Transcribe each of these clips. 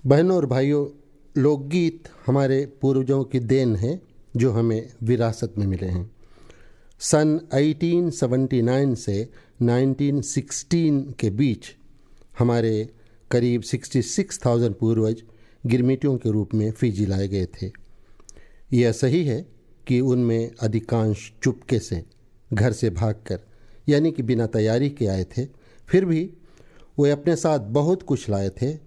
बहनों और भाइयों, लोकगीत हमारे पूर्वजों की देन है जो हमें विरासत में मिले हैं। सन 1879 से 1916 के बीच हमारे करीब 66,000 पूर्वज गिरमिटियों के रूप में फिजी लाए गए थे। यह सही है कि उनमें अधिकांश चुपके से घर से भागकर, यानी कि बिना तैयारी के आए थे। फिर भी वे अपने साथ बहुत कुछ लाए थे,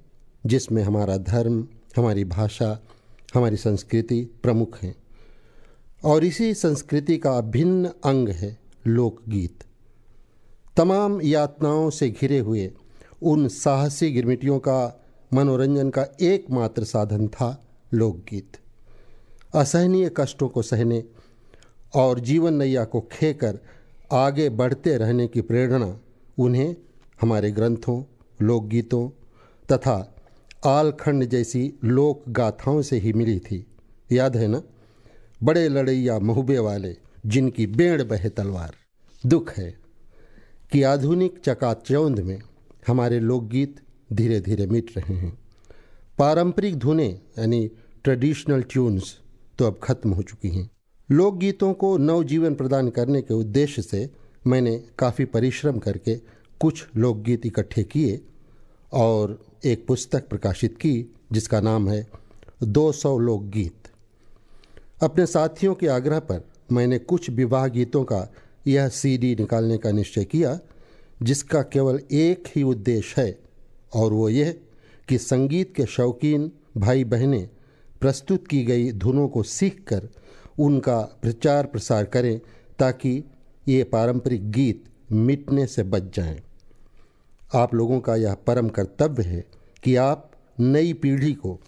जिसमें हमारा धर्म, हमारी भाषा, हमारी संस्कृति प्रमुख हैं। और इसी संस्कृति का अभिन्न अंग है लोकगीत। तमाम यातनाओं से घिरे हुए उन साहसी गिरमिटियों का मनोरंजन का एकमात्र साधन था लोकगीत। असहनीय कष्टों को सहने और जीवन नैया को खेकर आगे बढ़ते रहने की प्रेरणा उन्हें हमारे ग्रंथों, लोकगीतों तथा आलखंड जैसी लोक गाथाओं से ही मिली थी। याद है ना, बड़े लड़ैया महुबे वाले जिनकी बेड़ बहे तलवार। दुख है कि आधुनिक चकाचौंध में हमारे लोकगीत धीरे धीरे मिट रहे हैं। पारंपरिक धुनें यानी ट्रेडिशनल ट्यून्स तो अब खत्म हो चुकी हैं। लोकगीतों को नवजीवन प्रदान करने के उद्देश्य से मैंने काफ़ी परिश्रम करके कुछ लोकगीत इकट्ठे किए और एक पुस्तक प्रकाशित की जिसका नाम है 200 लोकगीत। अपने साथियों के आग्रह पर मैंने कुछ विवाह गीतों का यह सीडी निकालने का निश्चय किया, जिसका केवल एक ही उद्देश्य है और वो यह कि संगीत के शौकीन भाई बहनें प्रस्तुत की गई धुनों को सीखकर उनका प्रचार प्रसार करें, ताकि ये पारंपरिक गीत मिटने से बच जाएं। आप लोगों का यह परम कर्तव्य है कि आप नई पीढ़ी को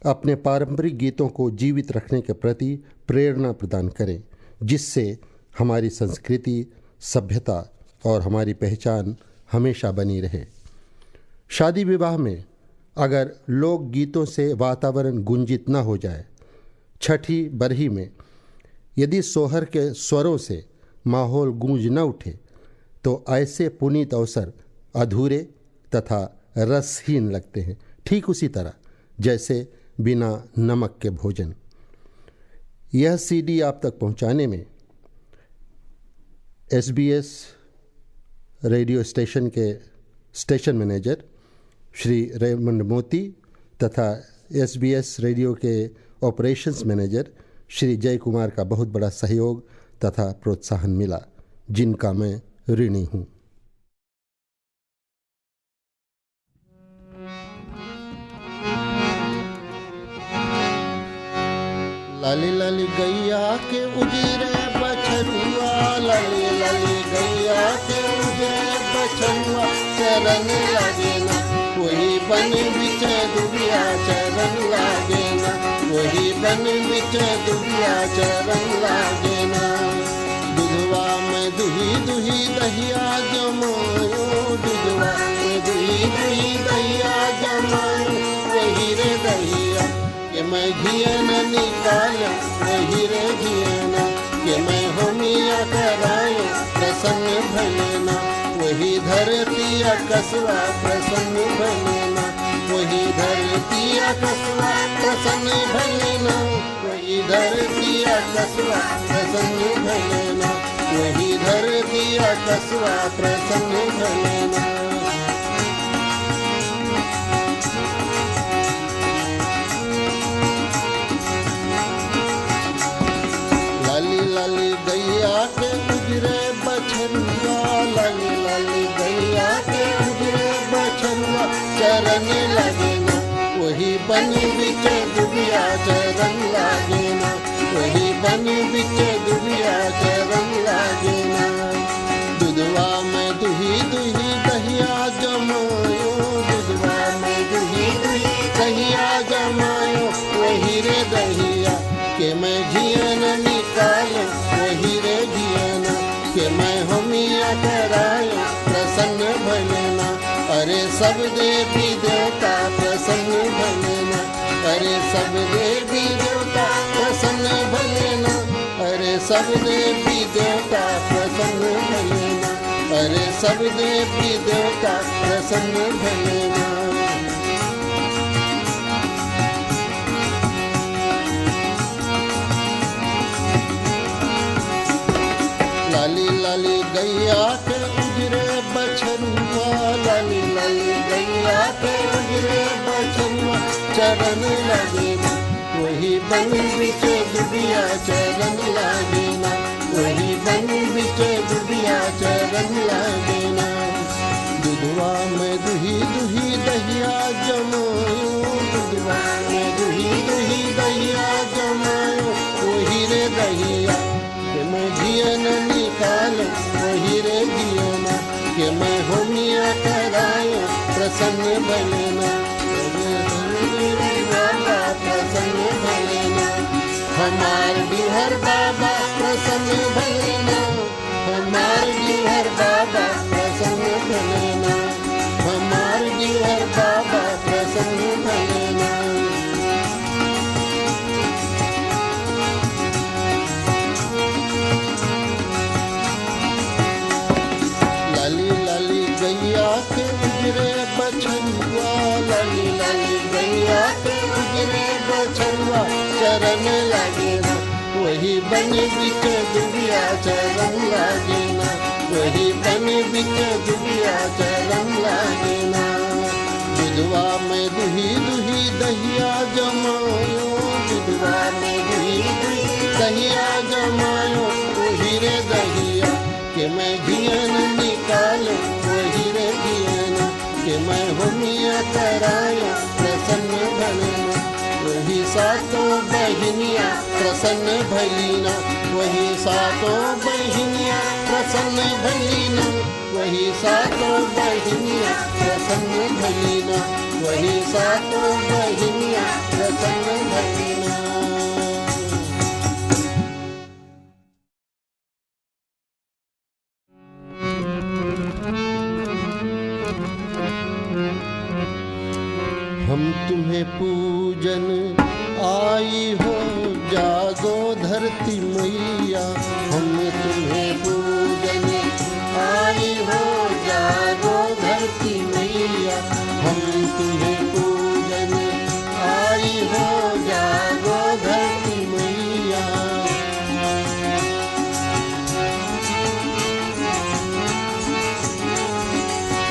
अपने पारंपरिक गीतों को जीवित रखने के प्रति प्रेरणा प्रदान करें, जिससे हमारी संस्कृति, सभ्यता और हमारी पहचान हमेशा बनी रहे। शादी विवाह में अगर लोक गीतों से वातावरण गुंजित न हो जाए, छठी बरही में यदि सोहर के स्वरों से माहौल गूंज न उठे, तो ऐसे पुनीत अवसर अधूरे तथा रसहीन लगते हैं। ठीक उसी तरह जैसे बिना नमक के भोजन। यह सीडी आप तक पहुंचाने में SBS रेडियो स्टेशन के स्टेशन मैनेजर श्री रेमंड मोती तथा SBS रेडियो के ऑपरेशंस मैनेजर श्री जय कुमार का बहुत बड़ा सहयोग तथा प्रोत्साहन मिला, जिनका मैं ऋणी हूँ। लाली लाली गैया के उजरे बछरुआ, लाली लाली गैया के उजरे बछरुआ, चरण लागे ना वही बन बिच दुबिया, चरण लागे ना वही बन बिच दुबिया, चरण लागे ना। दुधवा में दुही दुही दहिया जमायो, दुधवा में दुही दुही दहिया जमायो, वही रे दहिया कि मैं घियन निकाल, वही रे घियना कि मैं होमिया करायो, प्रसन्न भलेना वही धरती कसवा, प्रसन्न भलेना वही धरती कसवा, प्रसन्न भलेना वही धरती कसवा, प्रसन्न भलेना वही धरती कसवा, प्रसन्न भलेना। लाली गैया के उजरे बछरुआ, लाली लाली गैया के उजरे बछरुआ, चरण लागे ना वही बन बिच दुबिया, चरण लागे ना वही बन बिच दुबिया, चरण लागे ना। दुधवा में दुही दुही दहिया जमायो, दुधवा में दुही दुही दहिया जमायो, वही रे दहिया कि मैं घियन निकाल, वही रे घियना कि मैं होमिया करायो, प्रसन्न भलेना। अरे सब देवी देवता प्रसन्न भलेना, अरे सब देवी देवता प्रसन्न भलेना, अरे सब देवी देवता प्रसन्न भलेना, अरे सब देवी देवता प्रसन्न भलेना। गैया के उजरे बछरुआ, लाली लाली गैया के उजरे बछरुआ चरण लगे ना, वही बन बिचे दुबिया चरण लगे ना, वही बन बिचे दुबिया चरण लगे ना। दुधवा में दुही दुही दहिया जमायो, दुधवा में दुही दुही दहिया जमायो, वही रे दहिया के मैं घियन निकालो, वही रे घियना के मैं होमिया करायो, प्रसन्न भलेना बाबा प्रसन्न भलेना, हमार बिहर बाबा प्रसन्न भलेना, हमार बिहर बाबा प्रसन्न भलेना, हमार बिहर बाबा प्रसन्न भलेना। लाली लाली गैया के उजरे बछरुआ, लाली लाली गैया के उजरे बछरुआ चरण लगे ना, वही बन बिच दुबिया चरण लगे ना, वही बन बिच दुबिया चरण लगे ना। दुधवा में दुही दुही दहिया जमायो, दुधवा में दुही दुही दहिया जमायो, वही रे दहिया के मैं घियन निकालो, वही रे घियना के मैं होमिया करायो, प्रसन्न भलेना वही सातों बहिनिया प्रसन्न भलीना, वही सातों बहिनिया प्रसन्न भलीना, वही सातों बहिनिया प्रसन्न भलीना, वही सातों बहिनिया प्रसन्न भलीना। हम तुम्हें पूजन आई हो, जागो धरती मैया, हम तुम्हें पूजन आई हो, जागो धरती मैया, हम तुम्हें पूजन आई हो, जागो धरती मैया।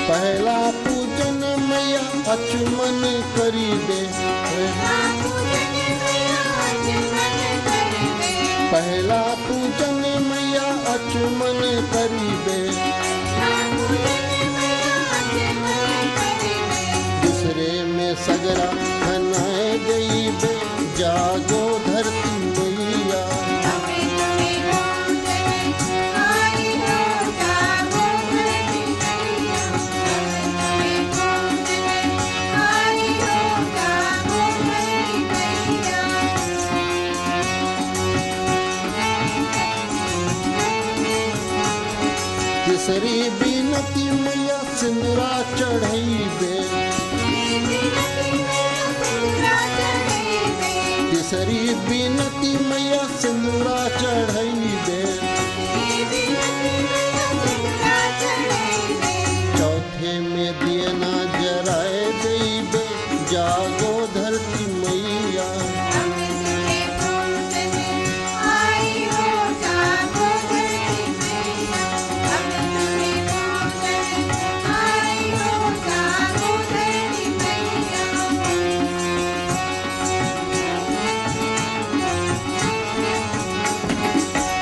पहला पूजन मैया अचुमन करीबे, पहला पूजन मैया अचुमन करीबे, दूसरे में सगरा खनाए गई बे, जागो धरती मैया। तीसरी बीनती मैया सिंदूरा चढ़ाइबे, तीसरी बीनती मैया सिंदूरा चढ़ाइबे, चौथे में दियना जराए देबे, जागो धरती मैया।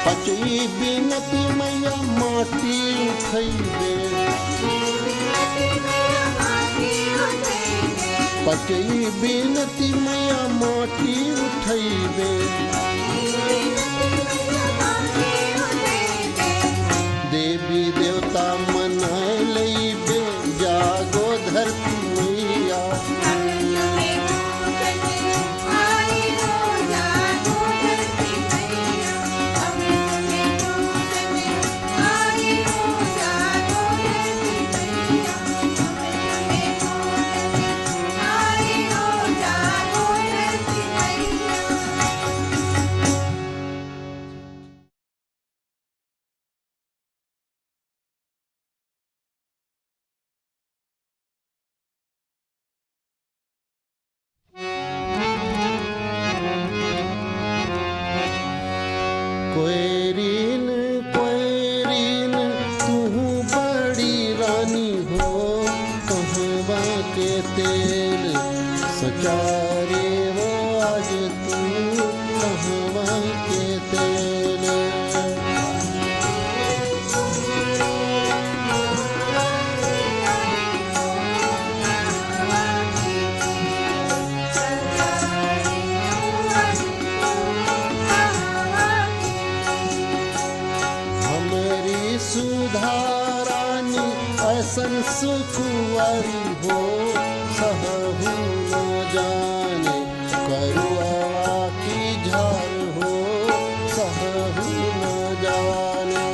पचई बीनती मैया माटी उठैबे, पचई बीनती मैया माटी उठैबे, देवी देवता मनाए लैबे, जागो धरती मैया। कहवा के तेल। हमरी सुधारानी ऐसन सुकुवारी हो, सहु न जाने करुआ की झार हो, सहु न जाने।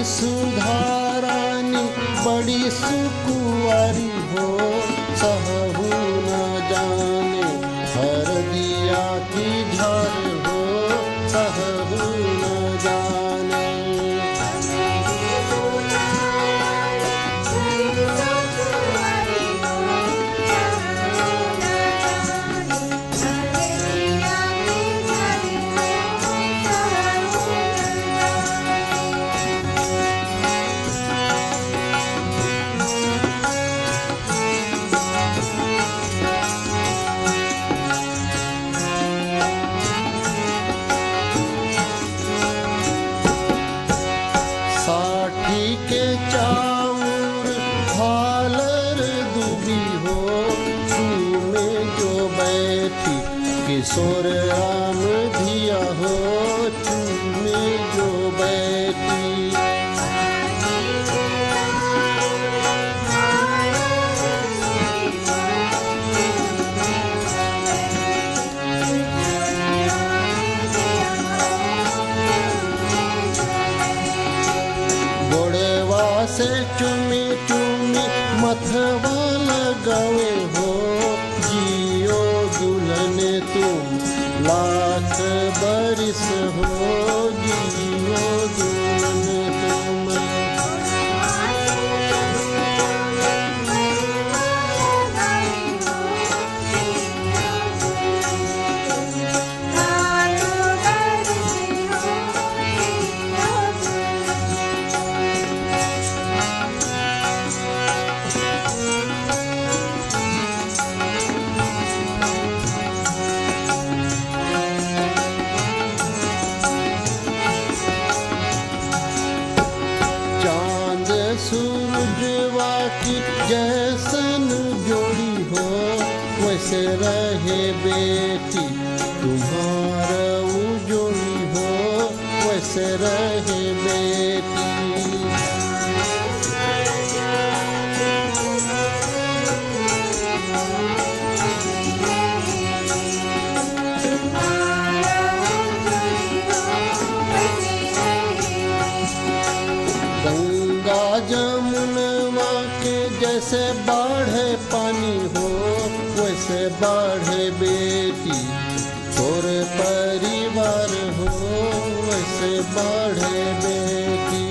सुधारानी बड़ी सुकुवारी हो, सहु न जाने हरदिया की झार हो, सहु न जाने। साठी के चाउर हालर दुबी हो, चूमे जो बैठी किशोर राम धिया हो, चूमे जो बैठी। से चुमी चुमी मथवा लगावे हो, जियो दुल्हन तुम लाख बरिस हो, जियो दुल्हन तुम। सूरजवा की जैसन जोड़ी हो, वैसे रहे बेटी तुम्हारा जोड़ी हो, वैसे रहे बेटी। गंगा जमुनवा के जैसे बाढ़े पानी हो, वैसे बाढ़े बेटी तोरे परिवार हो, वैसे बाढ़े बेटी।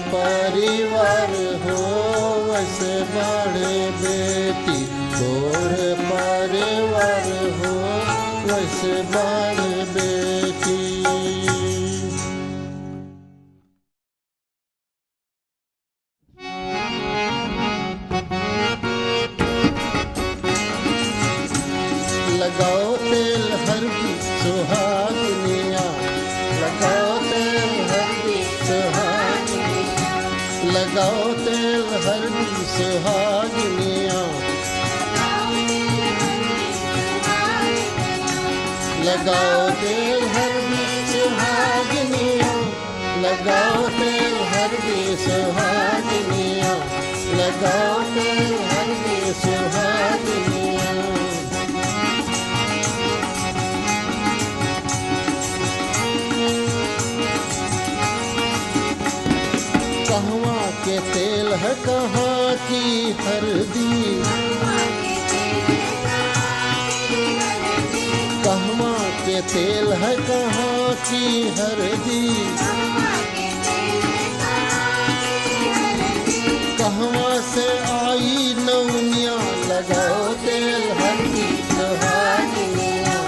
परिवार हो, वैसे बड़े बेटी तोर परिवार हो, वैसे बड़े बेटी। तेल हल्दी सुहागिनिया, लगाओ तेल हल्दी सुहागिनिया, लगाओ तेल हल्दी सुहागिनिया, लगाओ तेल हल्दी सुहागिनिया, लगाओ तेल हल्दी सुहागिनिया, लगाओ तेल हल्दी सुहागिनिया। कहवा के तेल है कहाँ की हल्दी, कहवा के तेल है कहाँ की हल्दी, कहवा से आई नौनिया, लगाओ तेल हल्दी सुहागिनिया,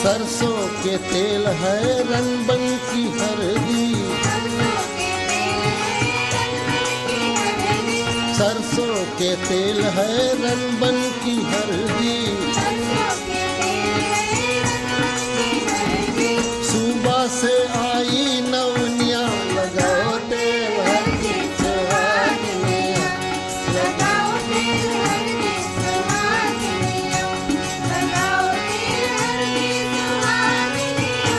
सरसों के तेल है रनबन की हल्दी, सरसों के तेल है रनबन की हल्दी, सुबह से आई नवनिया, लगाओ तेल हल्दी सुहागिनिया, लगाओ तेल हल्दी सुहागिनिया, लगाओ तेल हल्दी सुहागिनिया,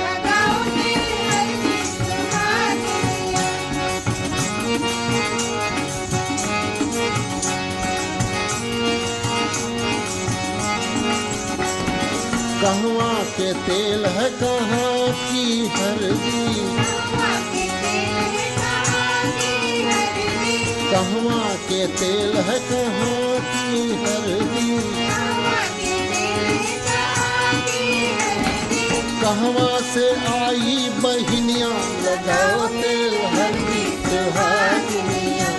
लगाओ तेल हल्दी सुहागिनिया। कहवा के तेल है कहाँ की हल्दी, कहवा के तेल है कहाँ की हल्दी, कहवा से आई बहिनिया, लगाओ तेल हल्दी सुहागिनिया,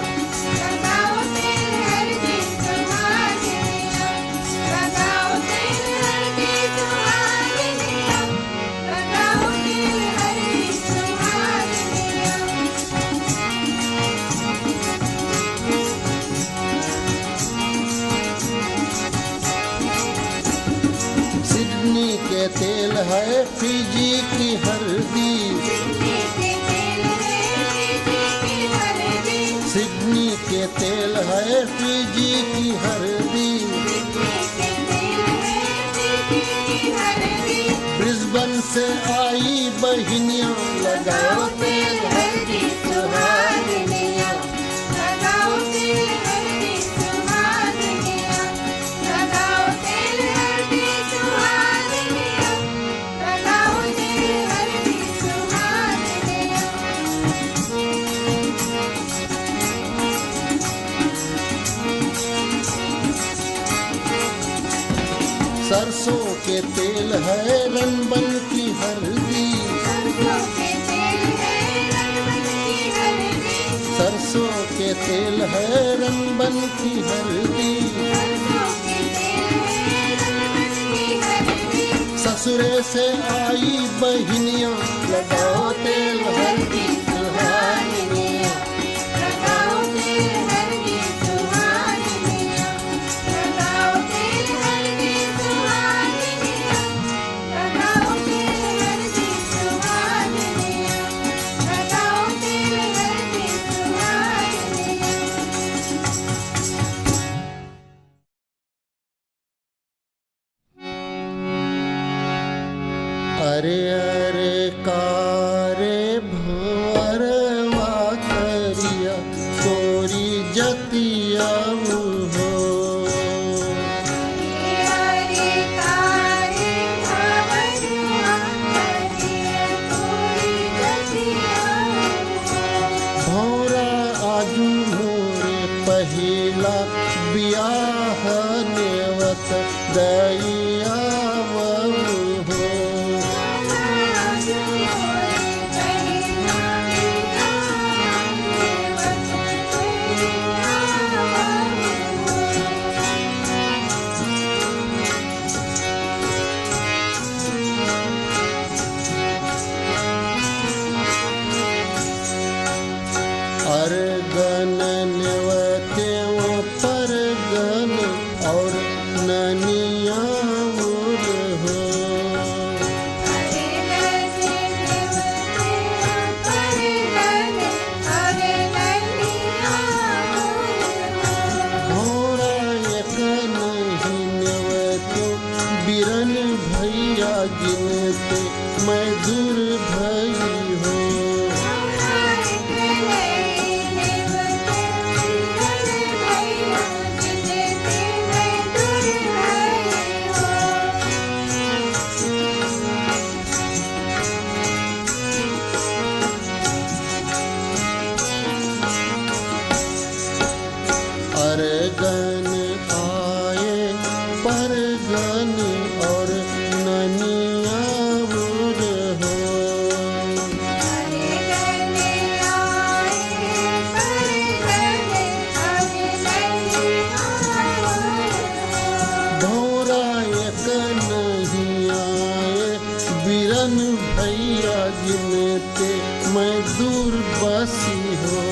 लगाओ तेल हल्दी सुहागिनिया, लगाओ तेल हल्दी सुहागिनिया, लगाओ तेल हल्दी सुहागिनिया। सिडनी के तेल है फिजी की हल्दी, सिडनी के तेल है फिजी की हल्दी, ब्रिस्बेन से आई बहिनिया, लगाओ तेल हल्दी सुहागिनिया, लगाओ तेल हल्दी सुहागिनिया, लगाओ तेल हल्दी सुहागिनिया, लगाओ तेल हल्दी सुहागिनिया। सरसों के तेल है रनबन की हल्दी, सरसों के तेल है रनबन की हल्दी, ससुरे से आई बहिनिया, लगाओ तेल हल्दी सुहागिनिया, लगाओ तेल हल्दी सुहागिनिया, लगाओ तेल हल्दी सुहागिनिया, लगाओ तेल हल्दी सुहागिनिया, लगाओ तेल हल्दी सुहागिनिया। अरे अरे कारे भंवरवा करिया, तोरी जतिया हो, अरे कारे भंवरवा करिया, तोरी जतिया हो। भौरा आजू मोरे पहिला बियाह नेवत दैया बहू हो, आज मोरे पहिला बियाह नेवत परगन आए परगन और ननिया बुर हो। भौरा एक नहीं आए बिरन भैया जिनते मैं दूर बसी हो।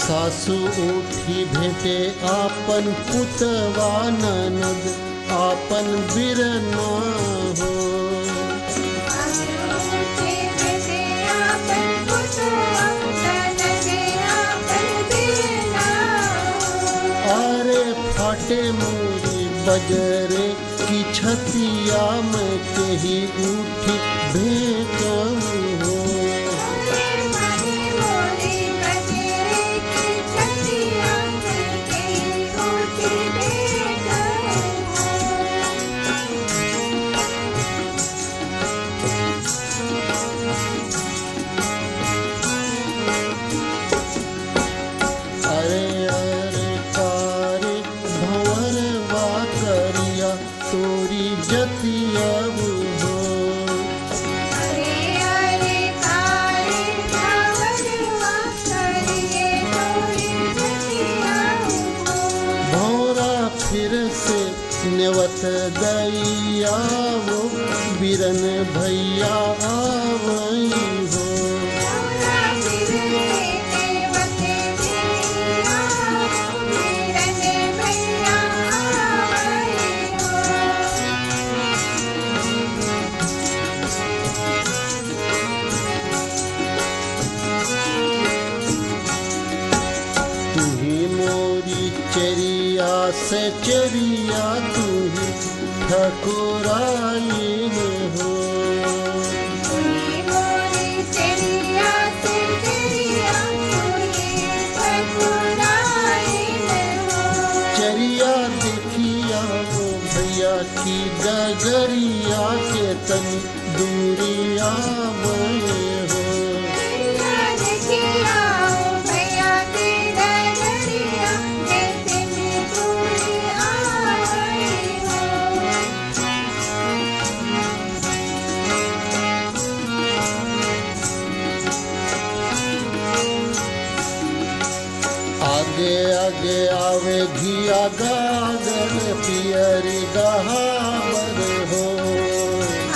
सासु उठी भेटे आपन पुतवा ननद आपन बिरना हो। अरे फाटे मोरी बजरे की छतिया में कही उठी भेटऊ हो। तोरी जतिया हो। भौरा फिर से नेवत दैया वो बिरन भैया आवई हो। चरिया से चरिया तू ठकुराइन हो। चरिया देखिया वो भैया की डगरिया के तन दूरिया बने हो। आगे आगे आवे घिया गागर पियरी गहावर हो।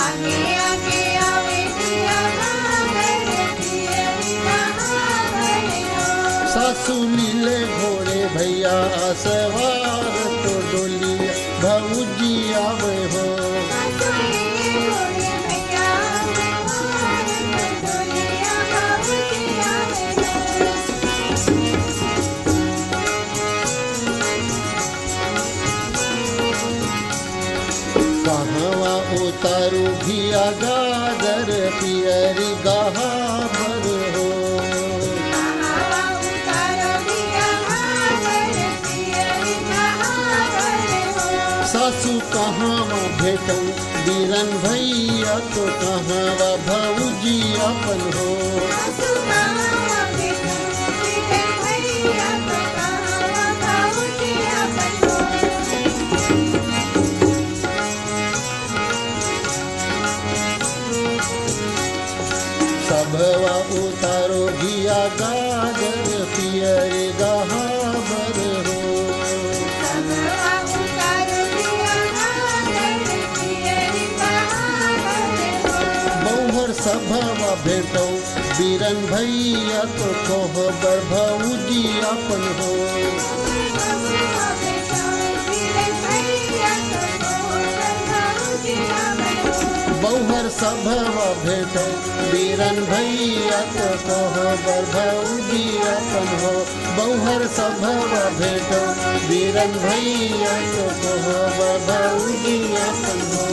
आगे आगे आवे घिया गागर पियरी गहावर हो। सासू नीले घोड़े भैया सवार तो डोलिया भौजी आवे हो। कहवा उतारू घिया गागर पियरी गहावर हो। सासू कहाँ भेटऊ बीरन भैया तो कहाँ भौजी अपन हो। सबवा उतारो घिया गागर पियरी गहावर हो। बौहर सभवा भेटो बीरन भैया तो कोहबर भौजी अपन हो। बौहर सभवा भेटो बीरन भैया तो कोहबर भौजी अपन हो। बौहर सभवा भेटो बीरन भैया तो कोहबर भौजी अपन हो।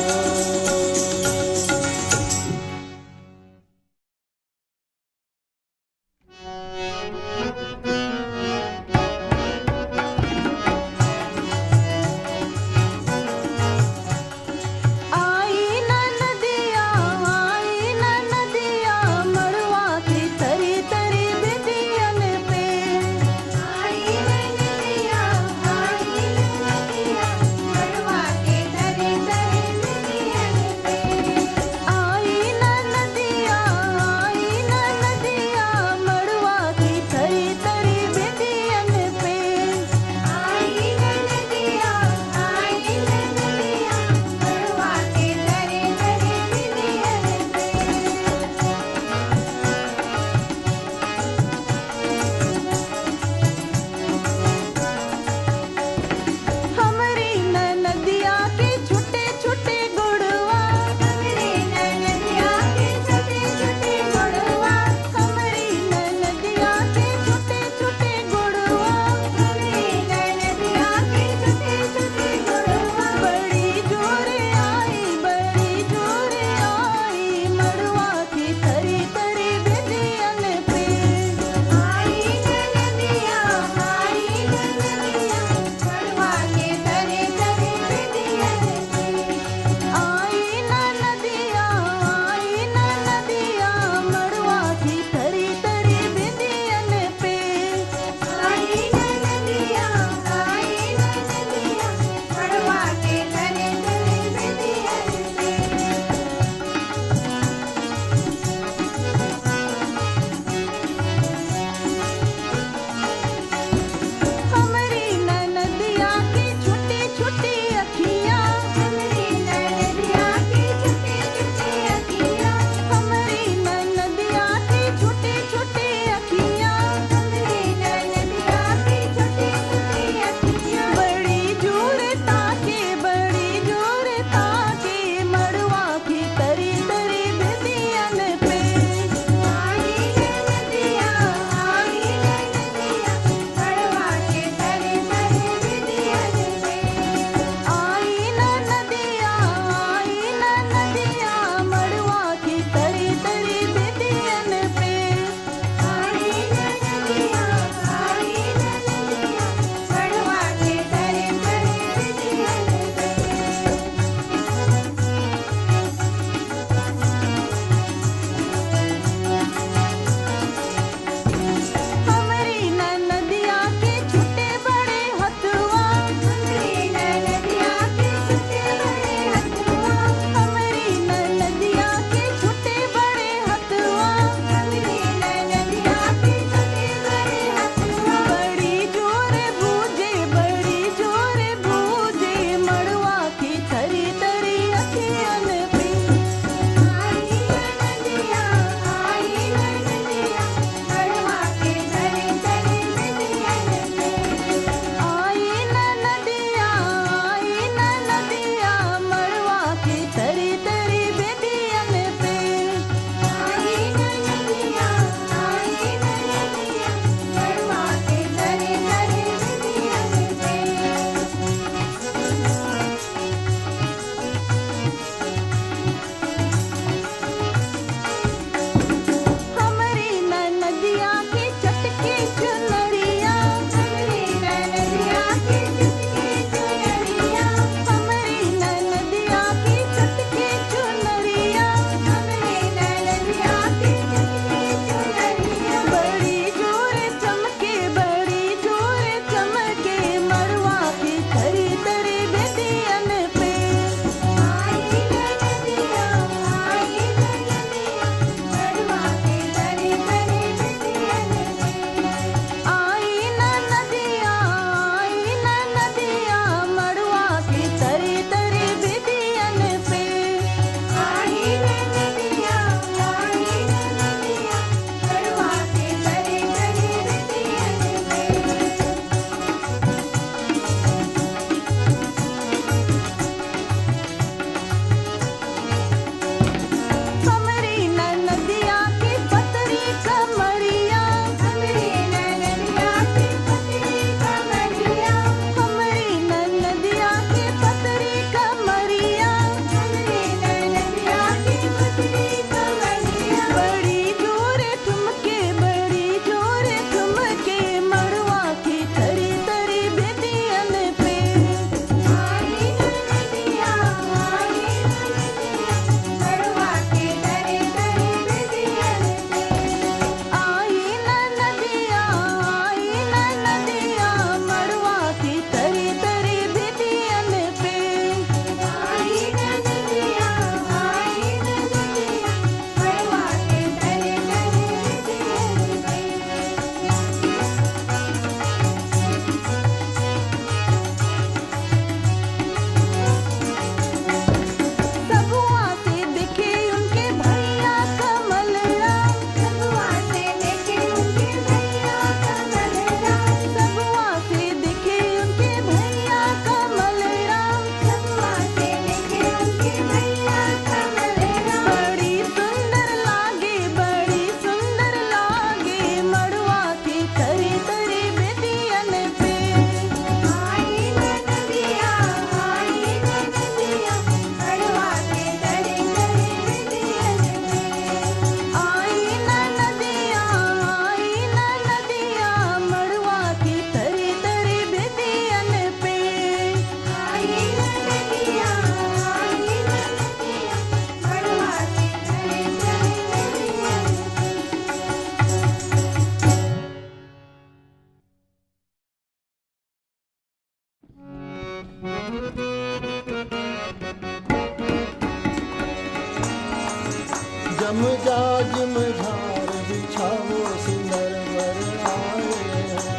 बिछाओ सुंदर बर आए हैं।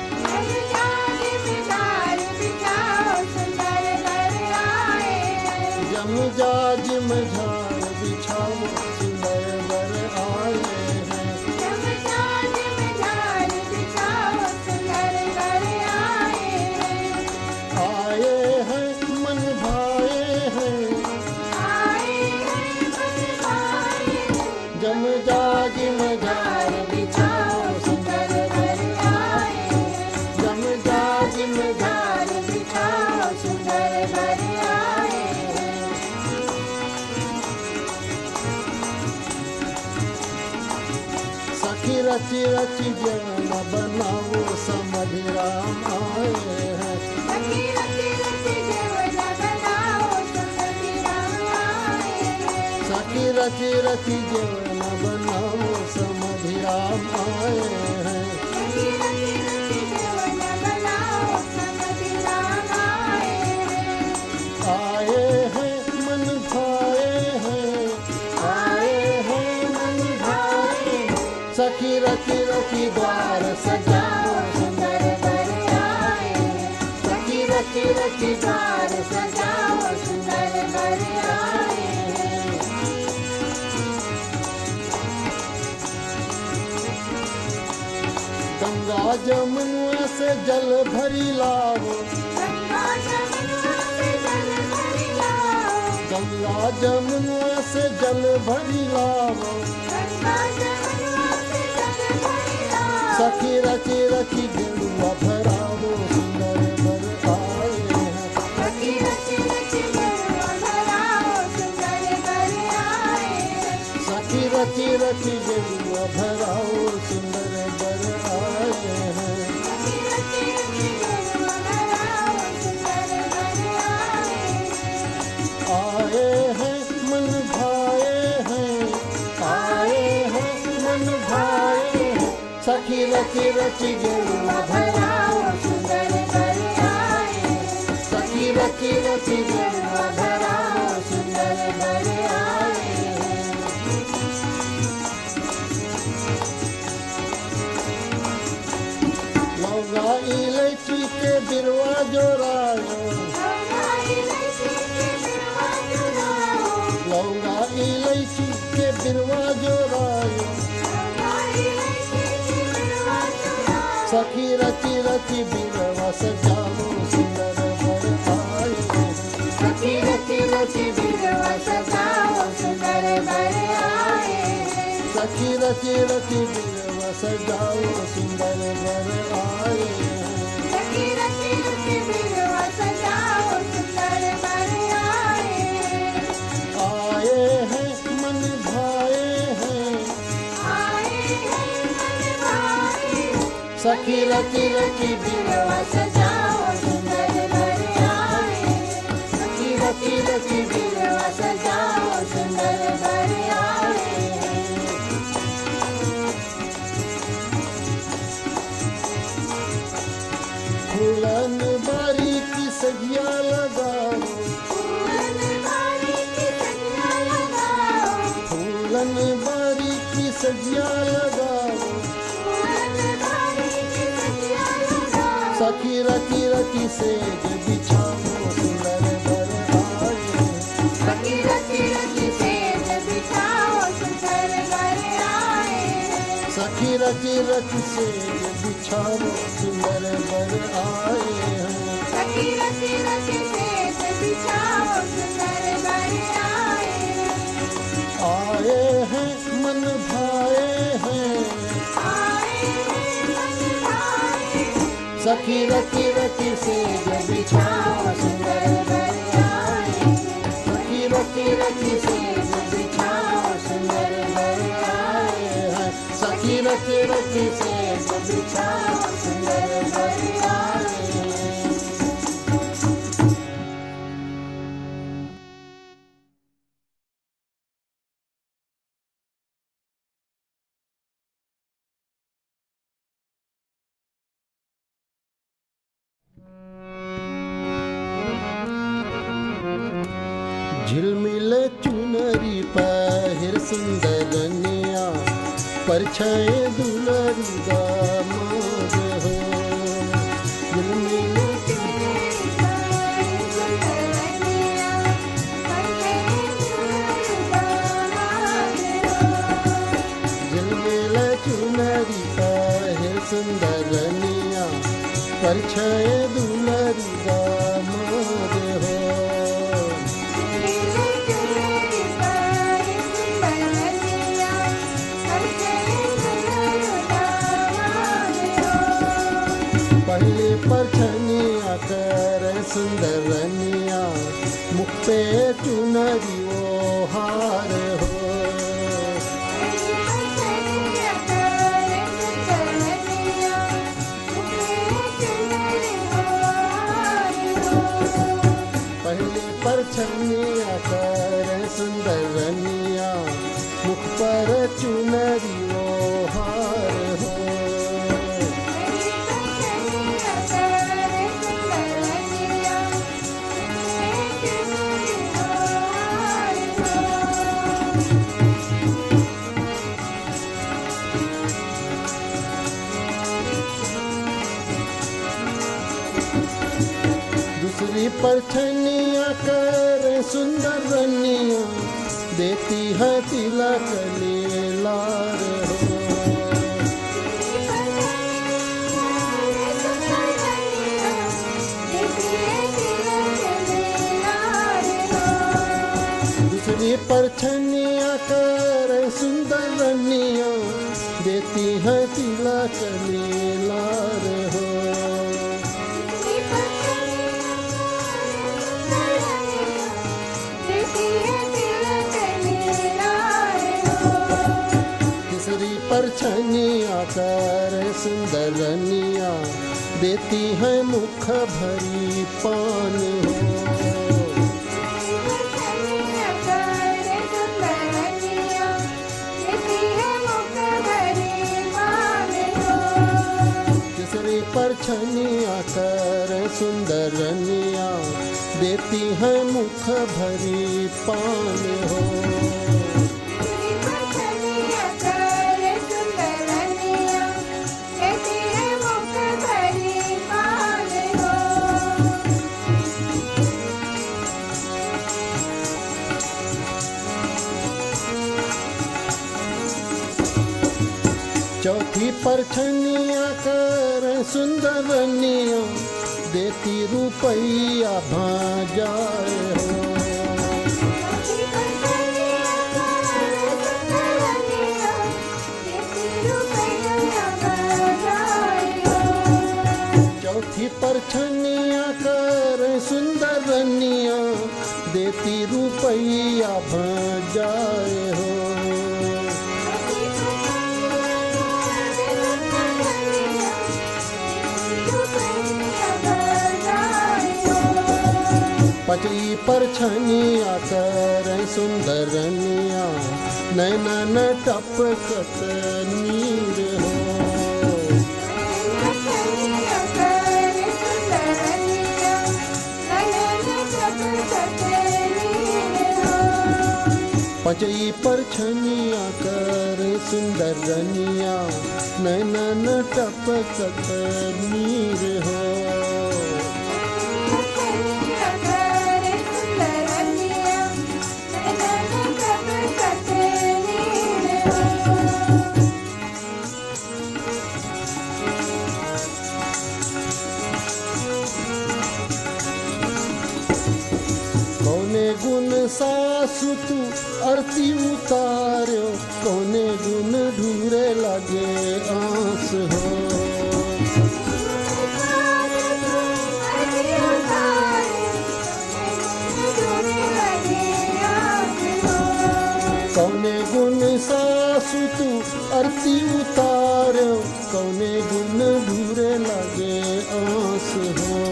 जमजाज में झाड़ बिछाओ सुंदर बर आए हैं। जमजाज में झाड़ बिछाओ सुंदर बर आए हैं। आए हैं मन भाए हैं। जमजाज में झाड़ बिछाओ सुंदर बर आए हैं। जमजाज में झाड़ बिछाओ सुंदर बर आए हैं। सखी रची रची जन बनाओ समझ राम आए हैं। सखी रची रची जेवण बनाओ समझ राम आए हैं। सखी रची रची जन बनाओ समझ राम आए हैं। सखी रची रची जेवण बनाओ समझ राम आए हैं। आए हैं मन भाए हैं। आए हैं मन भाए हैं। सखी रची रची द्वार सजाओ सुंदर बर आए हैं। सखी रची रची द्वार सजाओ सुंदर बर आए हैं। गंगा जमुना से जल भरी लाओ। गंगा जमुना से जल भरी लाओ। गंगा जमुना से जल भरी लाओ। गंगा जमुना से जल भरी लाओ। सखी रची रची गेरुआ भराओ सुंदर बर आए हैं। सखी रची रची गेरुआ भराओ सुंदर बर आए हैं। सखी रची रची गेरुआ भराओ सुंदर बर आए हैं। सखी रची रची गेरुआ भराओ सुंदर बर आए हैं। आए हैं मन भाए हैं। आए हैं मन भाए हैं। सखी रची रची गेरुआ भराओ सुंदर बर आए हैं। सखी रची रची गेरुआ भराओ सुंदर बर आए हैं। लौंगा इलायची के बिरवा जोरायो। लौंगा इलायची के बिरवा जोराओ। लौंगा इलायची के बिरवा जोरायो। लौंगा इलायची के बिरवा जोराओ। सखी रची रची बिरवा सजाओ सुंदर बर आए हैं। सखी रची रची बिरवा सजाओ सुंदर बर आए हैं। सखी रची रची बिरवा सजाओ सुंदर बर आए हैं। सखी रची रची बिरवा सजाओ सुंदर बर आए हैं। आए हैं मन भाए हैं। आए हैं मन भाए हैं। सखी रची रची बिरवा सजाओ सुंदर बर आए हैं। सखी रची रची बिरवा सजाओ सुंदर बर आए हैं। फूलन बारी की सजिया लगाओ। फूलन बारी की सजिया लगाओ। फूलन बारी की सजिया लगाओ। फूलन बारी की सजिया लगाओ। सखी रची रची सेज बिछाओ सुंदर बर आए हैं। सखी रची रची सेज बिछाओ सुंदर बर आए हैं। सखी रची रची सेज बिछाओ सुंदर बर आए हैं। सखी रची रची सेज बिछाओ सुंदर बर आए हैं। आए हैं मन भाए हैं। आए हैं मन भाए हैं। सखी रची रची सेज बिछाओ सुंदर बर आए हैं। सखी रची रची सेज बिछाओ सुंदर बर आए हैं। सखी रची रची सेज बिछाओ सुंदर बर आए हैं। झिलमिल चुनरी पहिर सुंदरनिया परछाए दुलारी दामाद हो। झिलमिल झिलमिल चुनरी पाहे सुंदर रनिया, परछाए दुलारी दामाद हो। पहले परछनिया कर सुंदर रनिया, मुख पे चुनरी वो हार हो। पहले परछनिया कर सुंदर रनिया, मुख पर चुनरी वो हार हो। दूसरी परछनिया कर सुंदर रनिया, देती है तिलक लीलार हो। दूसरी परछनिया कर सुंदर रनिया, देती है तिलक लीलार हो। परछनिया कर सुंदर रनिया, देती है मुख भरी पान हो। तीसरी परछनिया कर सुंदर रनिया, देती है मुख भरी पान हो। चौथी परछनिया कर सुंदर रनिया, देती रुपया भाजाए हो। चौथी परछनिया कर सुंदर रनिया, देती रुपया भाजाए हो। पचई परछनिया कर सुंदर रनिया, नैना न टपकत नीर हो। पचई परछनिया कर सुंदर रनिया, नैना न टपकत नीर हो। कौने गुण सासु तू आरती उतार्यो, कौने गुण ढूरे लगे आस हो। कौने गुण सासु तू आरती उतार्यो, कौने गुण ढूरे लगे आस हो।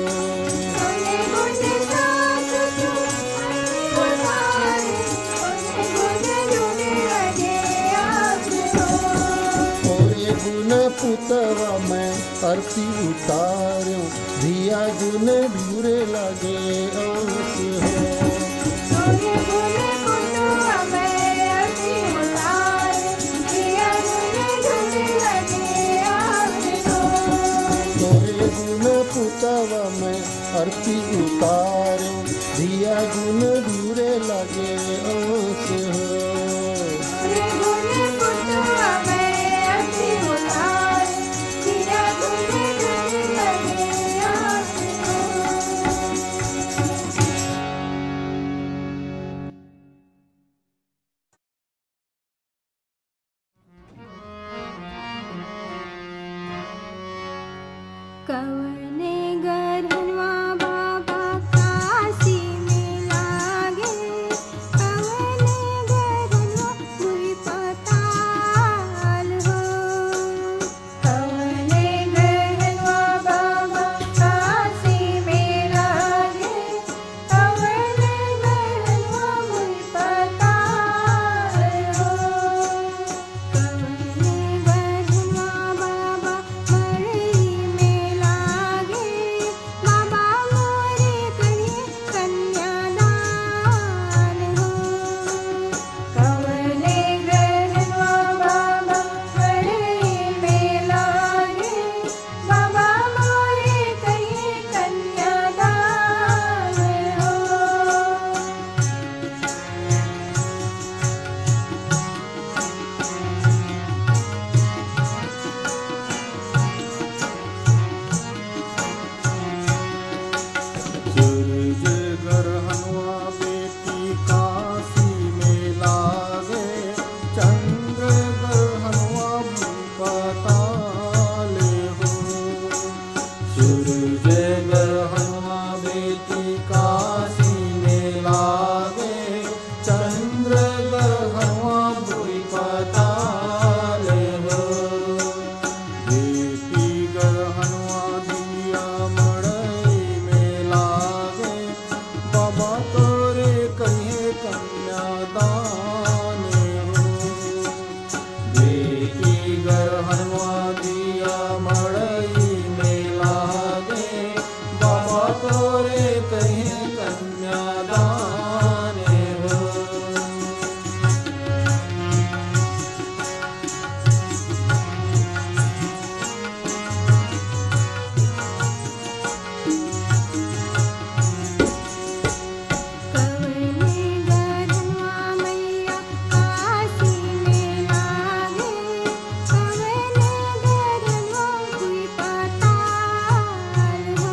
पुतवा मैं आरती उतार्यो, धिया गुण ढूरे लगे आस हो। बाबा मैं आरती उतारूं, दिया गुण दूरे लगे आस हो। कवने गरहनवा बाबा काशी में लागे, कवने गरहनवा मुई पताल हो। कवने गरहनवा बाबा काशी में लागे, कवने गरहनवा मुई पताल हो। कवने गरहनवा बाबा मरई में लागे, बाबा मोरे करिए कन्यादान हो। कवने गरहनवा बाबा मरई में लागे, बाबा मोरे करिए कन्यादान हो। सूरज ग्रहणवा बेटी काशी में लागे, चंद्र ग्रहणवा पताल हो। सूरज ग्रहणवा बेटी काशी में लागे, चंद्र ग्रहणवा पताल हो। बेटी ग्रहणवा दिया मड़ई में लागे, बाबा तोरे कहिए कन्यादान हो। बेटी ग्रहणवा दिया मड़ई में लागे, बाबा तोरे कहिए कन्यादान हो। कवने गरहनवा मैया काशी में लागे, कवने गरहनवा मुई पताल हो।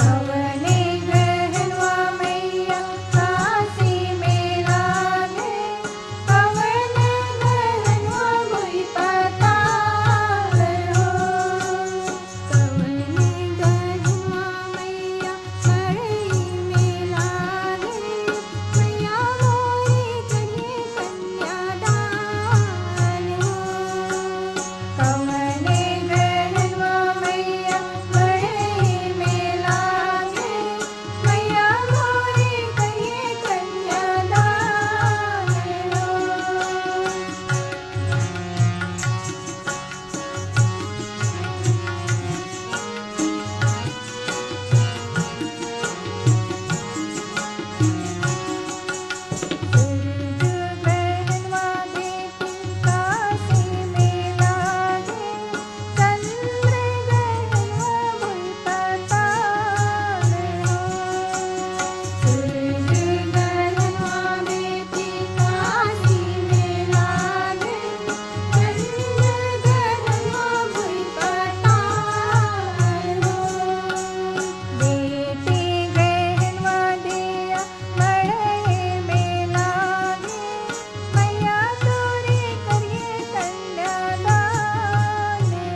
कवने गरहनवा मैया काशी में लागे, कवने गरहनवा मुई पताल हो। कवने गरहनवा मैया मरई में लागे, मैया मोरे करिए कन्यादान हो। कवने गरहनवा मैया मरई में लागे, मैया मोरे करिए कन्यादान हो। सूरज ग्रहणवा बेटी काशी में लागे, चंद्र ग्रहणवा मुई पताल हो। सूरज ग्रहणवा बेटी काशी में लागे, चंद्र ग्रहणवा मुई पताल हो। बेटी ग्रहणवा दिया मड़ई में लागे, मैया तोरे करिए कन्यादान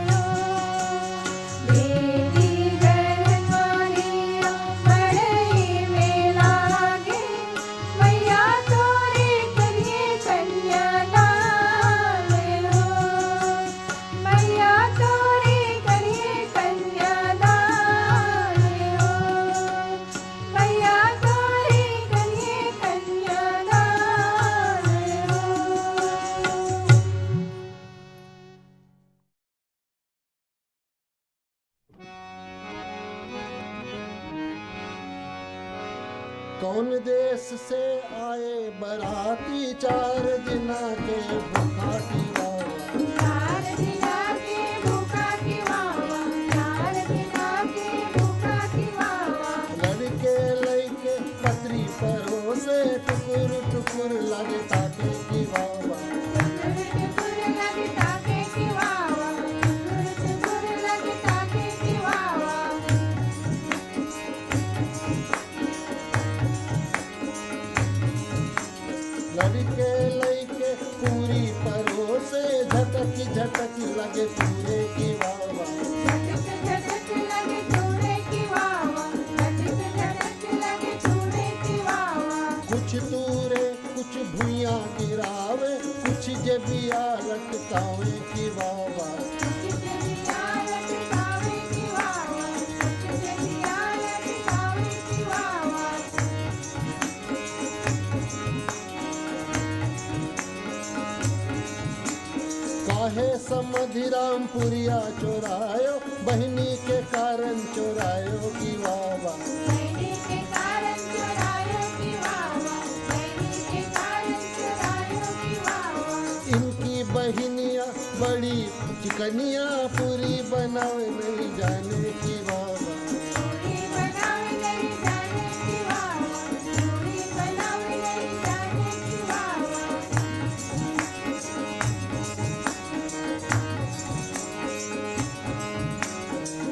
हो। बेटी ग्रहणवा दिया मड़ई में लागे, मैया तोरे करिए कन्यादान हो। मैया तोरे करिए कन्यादान हो। मैया तोरे करिए कन्यादान हो। कौन देश से आए बराती, 4 दिना के भुखाटी बाबा। 4 दिना के भूखा की बाबा, 4 दिना के लगे तूरे की वावा, झटक झटक लगे तूरे की वावा, झटक झटक लगे तूरे की वावा। कुछ तूरे कुछ भुइयां गिरावे, कुछ जबिया लटकावे की वावा। कुछ जबिया लटकावे की वावा, कुछ जबिया लटकावे की वावा। काहे समधिराम पुरिया चोरायो, बहनी के कारण चोरायो की वावा। बहनी के कारण चुरायो की वावा, बहनी के कारण चुरायो की वावा। इनकी बहनिया बड़ी चिकनिया, पूरी बनावे नहीं जाने की वावा। पूरी बनावे नहीं जाने की वावा, पूरी बनावे नहीं जाने की वावा।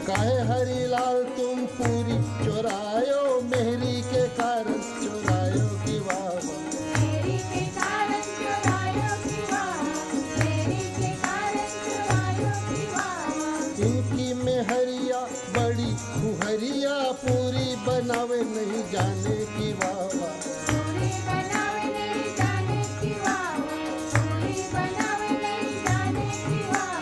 काहे हरिलाल तुम पूरी चोरायो, मेहरी के कारण चोरायो की वावा। मेरी के कारण चुरायो की वावा, मेरी के कारण चुरायो की वावा। इनकी मेहरिया बड़ी खुहरिया, पूरी बनावे नहीं जाने की वावा। पूरी बनावे नहीं जाने की वावा, पूरी बनावे नहीं जाने की वावा।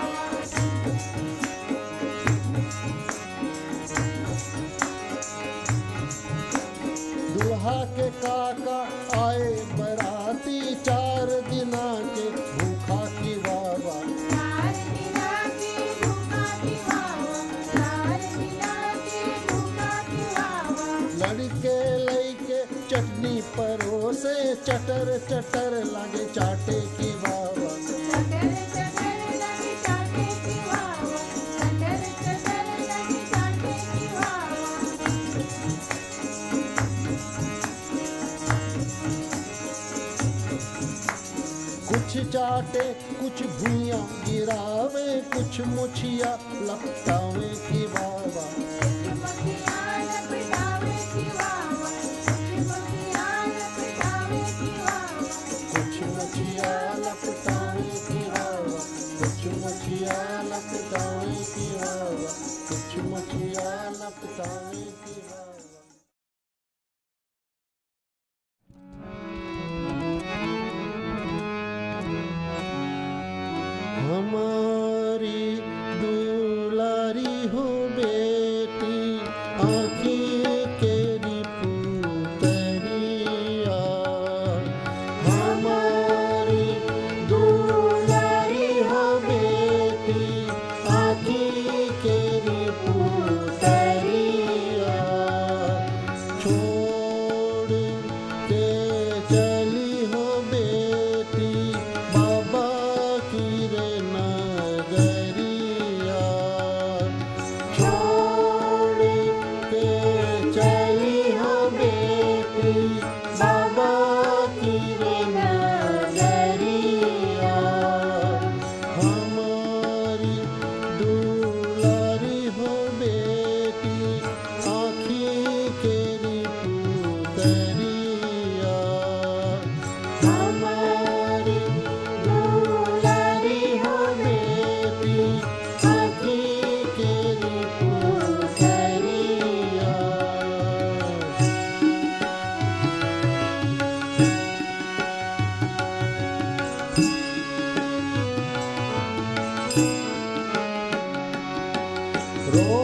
दुल्हा के काका आए बराती, 4 दिना के भूखा की वावा। चार दिना की भूखा की वावा, चार दिना की भूखा की वावा। लड़के लइके चटनी परोसे, चटर चटर लागे चाटे की वावा। चटर चटर लगी चाटे की वावा, चटर चटर लगी चाटे की वावा। कुछ चाटे कुछ भुइयां गिरावे, कुछ मुछिया लपटावे की वावा। मखिया लपटावे की वावा, मखिया लपटावे की वावा। कुछ मुछिया लपटावे की वावा, कुछ मुछिया लपटावे की वावा, कुछ मुछिया लपटावे की वावा। हमारी दुलारी हो बेटी, आँखी केरी पुतरिया। हमारी दुलारी हो बेटी, आँखी केरी पुतरिया। छोड़ के चली हो बेटी, बाबा की रे नगरिया। छोड़ के चली हो बेटी, बाबा की रे नगरिया। हमारी दुलारी हो बेटी, आँखी केरी पुतरिया। हमारी दुलारी हो बेटी, आँखी केरी पुतरिया। रो